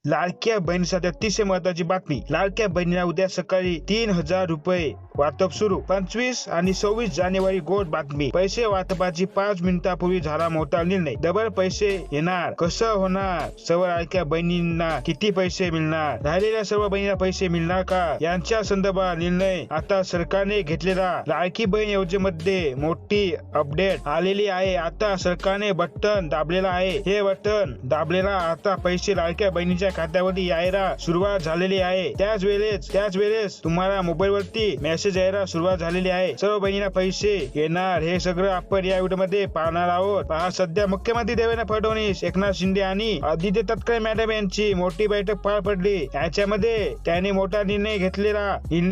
लाडक्या बहिणीसाठी अतिशय महत्वाची बातमी. लाडक्या बहिणीला उद्या सकाळी 3,000 रुपये वाटप सुरू. 25 आणि 26 जानेवारी गोड बातमी. पैसे वाटपाची 5 मिनिटांपूर्वी झाला मोठा निर्णय. डबल पैसे येणार. कसं होणार? सर्व लाडक्या बहिणींना किती पैसे मिळणार? राहिलेल्या सर्व बहिणींना पैसे मिळणार का? यांच्या संदर्भात निर्णय आता सरकारने घेतलेला. लाडकी बहीण योजनेमध्ये मोठी अपडेट आलेली आहे. आता सरकारने बटन दाबलेला आहे. हे बटन दाबलेला आता पैसे लाडक्या बहिणीच्या खात्यावरती यायला सुरुवात झालेली आहे. त्याच वेळेस तुम्हाला मोबाईलवरती मेसेज यायला सुरुवात झालेली आहे. सर्व बहिणींना पैसे येणार. हे सगळं आपण या व्हिडिओ मध्ये पाहणार आहोत. पहा, सध्या मुख्यमंत्री देवेंद्र फडणवीस, एकनाथ शिंदे आणि आदित्य तटकरे मॅडम यांची मोठी बैठक पार पडली. याच्यामध्ये त्यांनी मोठा निर्णय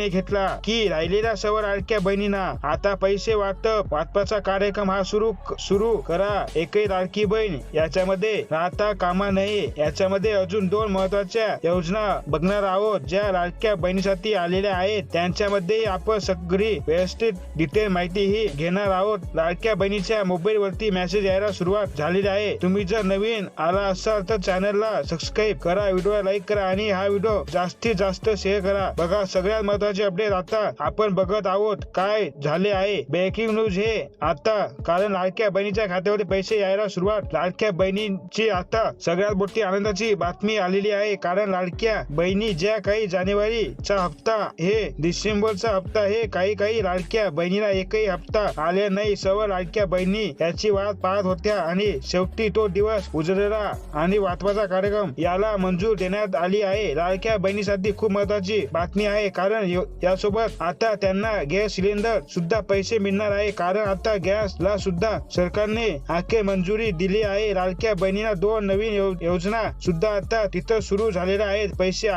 घेतला की राहिलेल्या सर्व लाडक्या बहिणींना आता पैसे वाटपाचा कार्यक्रम हा सुरू करा. एकही लाडकी बहीण याच्यामध्ये राहता कामा नये. याच्यामध्ये अजून 2 महत्वाच्या योजना बघणार आहोत, ज्या लाडक्या बहिणीसाठी आलेल्या आहेत. त्यांच्यामध्ये आपण सगळी व्यवस्थित डिटेल माहिती ही घेणार आहोत. लाडक्या बहिणीच्या मोबाईल वरती मेसेज यायला सुरुवात झालेली आहे. तुम्ही जर नवीन आला असाल तर चॅनलला सबस्क्राईब करा, व्हिडिओला लाईक करा आणि हा व्हिडिओ जास्तीत जास्त शेअर करा. बघा, सगळ्यात महत्वाचे अपडेट आता आपण बघत आहोत. काय झाले आहे? ब्रेकिंग न्यूज हे आता, कारण लाडक्या बहिणीच्या खात्यावरती पैसे यायला सुरुवात. लाडक्या बहिणींची आता सगळ्यात मोठी आनंदाची बातमी आलेली आहे, कारण लाडक्या बहिणी ज्या काही जानेवारीचा हप्ता हे डिसेंबरचा हप्ता हे काही लाडक्या बहिणीला एकही हप्ता आले नाही. सर्व लाडक्या बहिणी याची वाट पाहत होत्या आणि शेवटी तो दिवस उजळला आणि वाटपाचा कार्यक्रम याला मंजूर देण्यात आली आहे. लाडक्या बहिणीसाठी खूप महत्वाची बातमी आहे, कारण यासोबत आता त्यांना गॅस सिलेंडर सुद्धा पैसे मिळणार आहे, कारण आता गॅसला सुद्धा सरकारने अखेर मंजुरी दिली आहे. लाडक्या बहिणीला 2 नवीन योजना सुद्धा आता तिथं सुरू झालेल्या आहेत. पैसे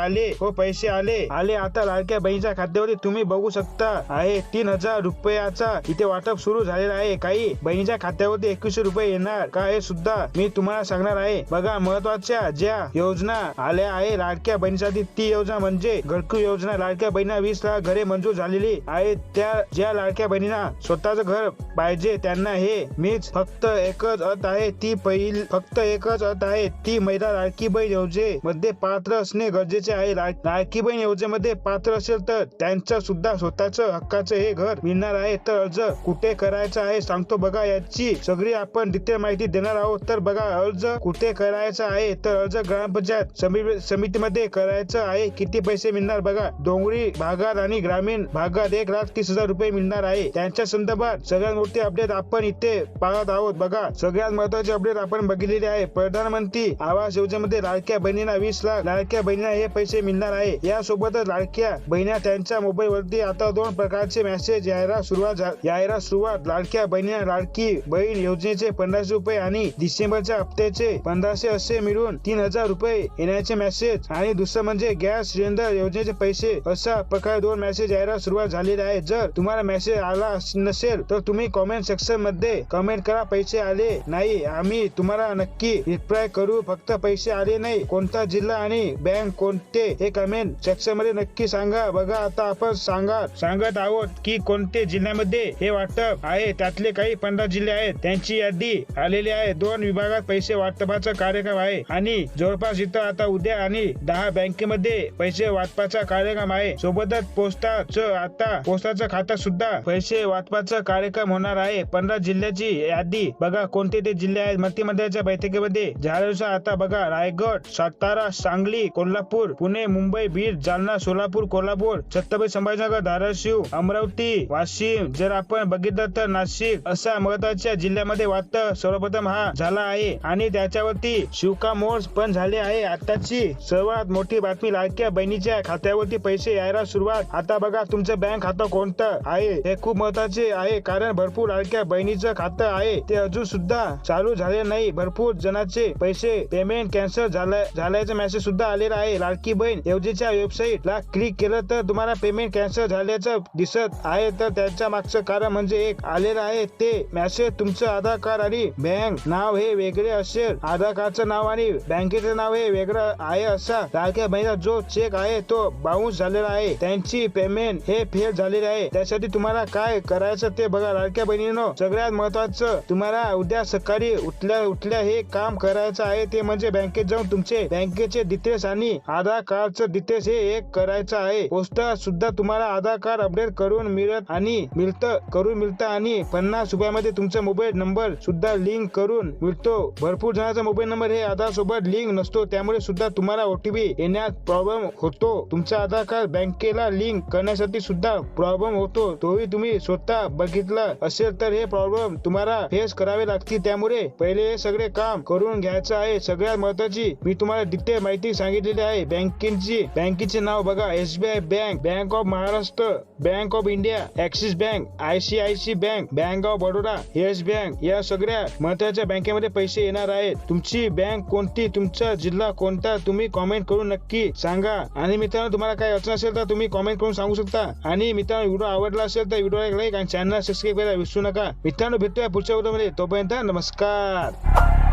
आले आता लाडक्या बहिणीच्या खात्यावरती तुम्ही बघू शकता आहे. 3,000 रुपयाचा इथे वाटप सुरू झालेला आहे. काही बहिणीच्या खात्यावरती 2100 रुपये येणार का हे सुद्धा मी तुम्हाला सांगणार आहे. बघा, महत्वाच्या ज्या योजना आल्या आहे लाडक्या बहिणीसाठी, ती योजना म्हणजे घरकुल योजना. लाडक्या बहिणींना 20 लाख घरे मंजूर झालेली आहेत. त्या ज्या लाडक्या बहिणींना स्वतःच घर पाहिजे त्यांना हे मीच फक्त एकच अट आहे ती महिला लाडकी बहीण योजनेमध्ये पात्र असणे गरजेचे आहे. लाडकी बहीण योजनेमध्ये पात्र असेल तर त्यांचं सुद्धा स्वतःच हक्काचं हे घर मिळणार आहे. तर अर्ज कुठे करायचा आहे सांगतो. बघा, याची सगळी आपण डिटेल माहिती देणार आहोत. तर बघा, अर्ज कुठे करायचा आहे तर अर्ज ग्रामपंचायत समितीमध्ये करायचं आहे. किती पैसे मिळणार? बघा, डोंगरी भागात आणि ग्रामीण भागात 1,30,000 रुपये मिळणार आहे. त्यांच्या संदर्भात सगळ्यात मोठी अपडेट आपण इथे पाहत आहोत. बघा, सगळ्यात महत्वाची अपडेट आपण बघितलेली आहे. प्रधानमंत्री आवास योजनेमध्ये लाडक्या बहिणींना 20 लाख लाडक्या बहिणींना हे पैसे मिळणार आहे. यासोबतच लाडक्या बहिणींना त्यांच्या मोबाईल वरती आता 2 प्रकारचे मेसेज यायला सुरुवात. लाडक्या बहिणींना लाडकी बहीण योजनेचे 1,500 रुपये आणि डिसेंबरच्या हप्त्याचे 1,500 असे मिळून 3,000 रुपये येण्याचे मेसेज, आणि दुसरं म्हणजे गॅस सिलेंडर योजनेचे पैसे. अशा प्रकारे 2 मेसेज यायला सुरुवात झालेली आहे. जर तुम्हाला मेसेज आला नसेल तर तुम्ही कमेंट सेक्शन मध्ये कमेंट करा, पैसे आले नाही. आम्ही तुम्हाला नक्की रिप्लाय करू. फक्त पैसे आले नाही, कोणता जिल्हा आणि बँक कोणते हे कमेंट सेक्शन मध्ये नक्की सांगा. बघा, आता आपण सांगत आहोत की कोणते जिल्ह्यामध्ये हे वाटप आहे. त्यातले काही 15 जिल्हे आहेत, त्यांची यादी आलेली आहे. 2 विभागात पैसे वाटपाचा कार्यक्रम आहे आणि जवळपास इथं आता उद्या आणि 10 बँकेमध्ये पैसे वाटपाचा कार्यक्रम आहे. सोबतच पोस्टाचं खातं सुद्धा पैसे वाटपाचा कार्यक्रम होणार आहे. 15 जिल्ह्याची यादी बघा, कोणते ते जिल्हे आहेत. मंत्रिमंडळाच्या बैठकीमध्ये झाल्यानुसार आता बघा, रायगड, सातारा, सांगली, कोल्हापूर, पुणे, मुंबई, बीड, जालना, सोलापूर, कोल्हापूर, छत्रपती संभाजीनगर, धाराशिव, अमरावती, वाशिम, जर आपण बघितलं तर नाशिक, अशा महत्वाच्या जिल्ह्यामध्ये वाटप सर्वप्रथम हा झाला आहे आणि त्याच्यावरती शिक्कामोर्तब पण झाले आहे. आताची सर्वात मोठी बातमी, लाडक्या बहिणीच्या खात्यावरती पैसे यायला सुरुवात. आता बघा, तुमचं बँक खातं कोणतं आहे हे खूप महत्वाचे आहे, कारण भरपूर लाडक्या बहिणीचं खातं आहे ते अजून सुद्धा चालू झाले नाही. भरपूर जणांचे पैसे पेमेंट कॅन्सल झाल्याचा मेसेज सुद्धा आलेला आहे. लाडकी बहीण योजनेच्या वेबसाईटला क्लिक केलं तर तुम्हाला पेमेंट कॅन्सल झाल्याचं दिसत आहे. तर त्याच्या मागचं कारण म्हणजे एक आलेलं आहे ते मेसेज, तुमचं आधार कार्ड आणि बँक नाव हे वेगळे असेल. आधार कार्डचं नाव आणि बँकेचं नाव हे वेगळं आहे. असा लाडक्या बहिणीचा जो चेक आहे तो बाउन्स झालेला आहे. त्यांची पेमेंट हे फेल झालेले आहे. त्यासाठी तुम्हाला काय करायचं ते बघा. लाडक्या बहिणींनो, सगळ्यात महत्वाचं, तुम्हाला उद्या सकाळी उठल्या हे काम करायचं आहे, ते म्हणजे बँकेत जाऊन तुमचे बँकेचे डिटेल्स आणि आधार कार्डचं डिटेल्स हे एक करायचं आहे. पोस्टात सुद्धा तुम्हाला आधार कार्ड अपडेट करून मिळतं आणि 50 रुपयामध्ये तुमचा मोबाईल नंबर सुद्धा लिंक करून मिळतो. भरपूर जणांचा मोबाईल नंबर हे आधार सोबत लिंक नसतो, त्यामुळे सुद्धा तुम्हाला OTP येण्यात प्रॉब्लेम होतो. तुमचा आधार कार्ड बँकेला लिंक करण्यासाठी सुद्धा प्रॉब्लेम होतो. तोही तुम्ही स्वतः बघितलं असेल तर हे प्रॉब्लेम तुम्हाला फेस करावे लागतील. त्यामुळे पहिले हे सगळे काम करून घ्यायचं आहे. सगळ्यात महत्त्वाची मी तुम्हाला डिटेल माहिती सांगितलेली आहे. बँकेचे नाव बघा: SBI bank, bank of Maharashtra, bank of India, axis bank, ICICI bank, bank of Baroda, yes bank. या सगळ्या महत्त्वाच्या बँकेमध्ये पैसे येणार आहेत. तुमची बँक कोणती, तुमचा जिल्हा कोणता, तुम्ही कॉमेंट करून नक्की सांगा. आणि मित्रांनो, तुम्हाला काही अडचण असेल तर तुम्ही कॉमेंट करून सांगू शकता. आणि मित्रांनो, व्हिडिओ आवडला असेल तर व्हिडिओला लाईक आणि चॅनल सबस्क्राईब करायला विसरू नका. मित्रांनो, भेटूया पुढच्या व्हिडिओमध्ये. तोपर्यंत नमस्कार.